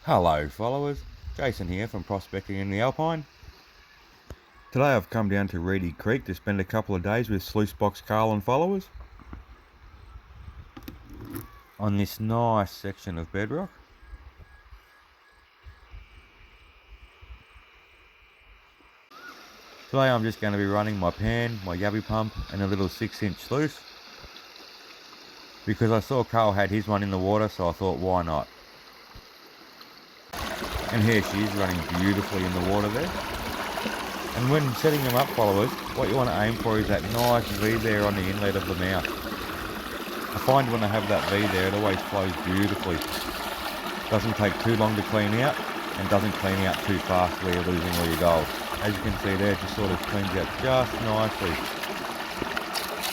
Hello followers, Jason here from Prospecting in the Alpine. Today I've come down to Reedy Creek to spend a couple of days with Sluicebox Carl and followers on this nice section of bedrock. Today I'm just going to be running my pan, my yabby pump and a little 6-inch sluice because I saw Carl had his one in the water, so I thought why not. And here she is running beautifully in the water there. And when setting them up followers, what you want to aim for is that nice V there on the inlet of the mouth. I find when I have that V there, it always flows beautifully. Doesn't take too long to clean out and doesn't clean out too fast where you're losing all your gold. As you can see there, it just sort of cleans out just nicely.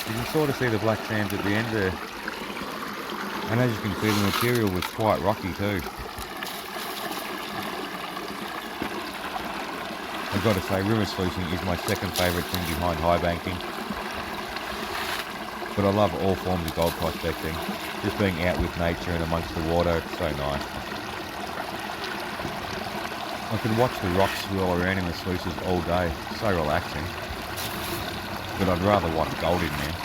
You can sort of see the black sands at the end there. And as you can see, the material was quite rocky too. I've got to say, river sluicing is my second favourite thing behind high banking. But I love all forms of gold prospecting. Just being out with nature and amongst the water, it's so nice. I could watch the rocks swirl around in the sluices all day, so relaxing. But I'd rather watch gold in there.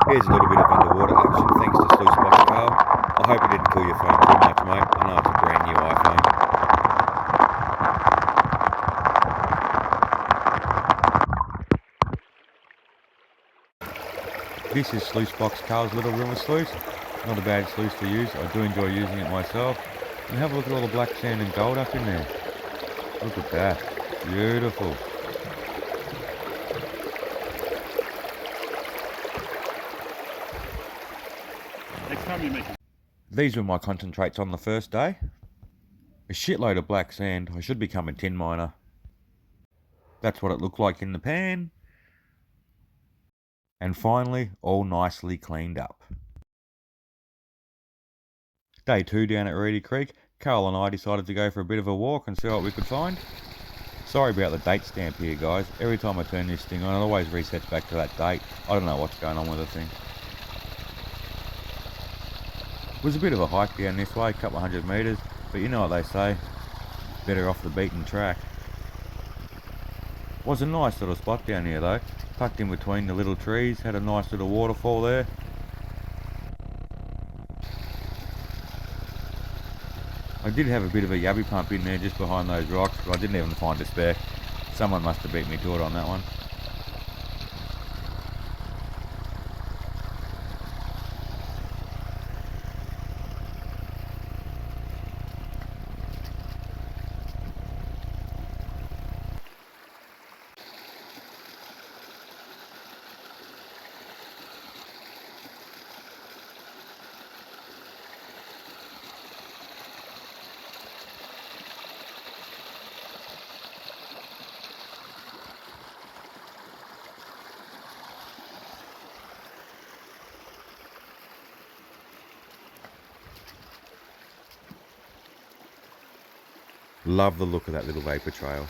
Here's a little bit of underwater action thanks to Sluicebox Carl. I hope it didn't kill your phone too much, mate. I know it's a brand new iPhone. This is Sluicebox Carl's little river sluice. Not a bad sluice to use. I do enjoy using it myself. And have a look at all the black sand and gold up in there. Look at that. Beautiful. Next time you make it. These were my concentrates on the first day. A shitload of black sand. I should become a tin miner. That's what it looked like in the pan. And finally, all nicely cleaned up. Day 2 down at Reedy Creek, Carl and I decided to go for a bit of a walk and see what we could find. Sorry about the date stamp here, guys. Every time I turn this thing on, it always resets back to that date. I don't know what's going on with the thing. It was a bit of a hike down this way, a couple of 100 metres, but you know what they say, better off the beaten track. Was a nice little spot down here though, tucked in between the little trees, had a nice little waterfall there. I did have a bit of a yabby pump in there just behind those rocks, but I didn't even find a spare. Someone must have beat me to it on that one. Love the look of that little vapour trail.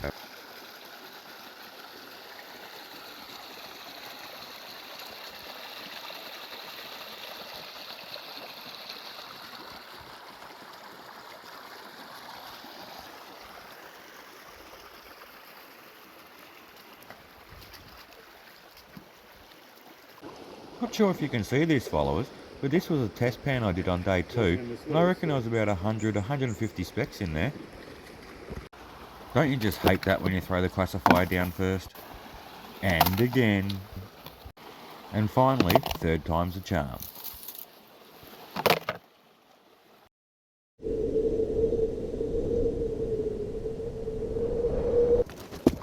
Not sure if you can see this, followers, but this was a test pan I did on day 2, and I reckon there was about 100-150 specks in there. Don't you just hate that when you throw the classifier down first? And again. And finally, third time's a charm.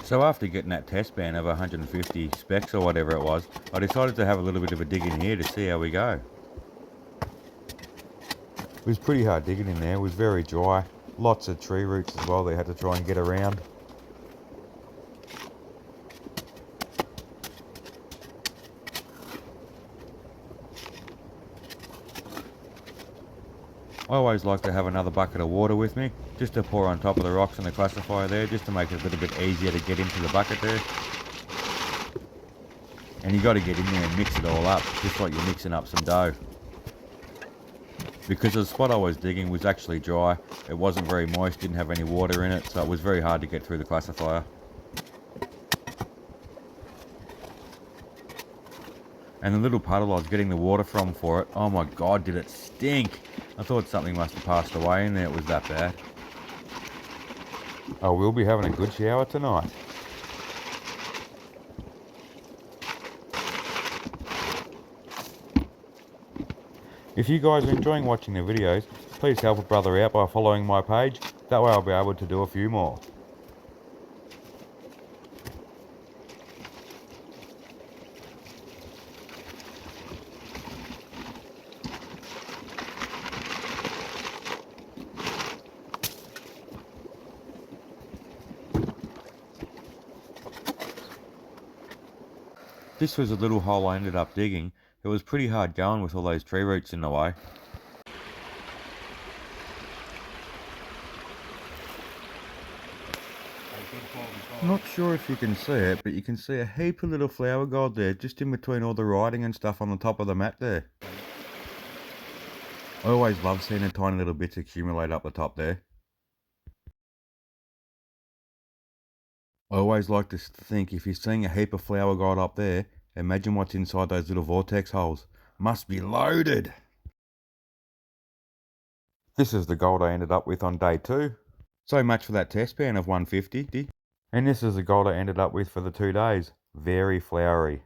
So after getting that test ban of 150 specks or whatever it was, I decided to have a little bit of a dig in here to see how we go. It was pretty hard digging in there, it was very dry. Lots of tree roots as well they had to try and get around. I always like to have another bucket of water with me, just to pour on top of the rocks and the classifier there, just to make it a little bit easier to get into the bucket there. And you got to get in there and mix it all up, just like you're mixing up some dough. because the spot I was digging was actually dry. It wasn't very moist, didn't have any water in it, so it was very hard to get through the classifier. And the little puddle I was getting the water from for it, oh my god, did it stink! I thought something must have passed away in there, it was that bad. Oh, we'll be having a good shower tonight. If you guys are enjoying watching the videos, please help a brother out by following my page. That way I'll be able to do a few more. This was a little hole I ended up digging. It was pretty hard going with all those tree roots in the way. Not sure if you can see it, but you can see a heap of little flower gold there, just in between all the writing and stuff on the top of the mat there. I always love seeing the tiny little bits accumulate up the top there. I always like to think, if you're seeing a heap of flower gold up there, imagine what's inside those little vortex holes. Must be loaded! This is the gold I ended up with on day 2. So much for that test pan of 150. And this is the gold I ended up with for the 2 days. Very flowery.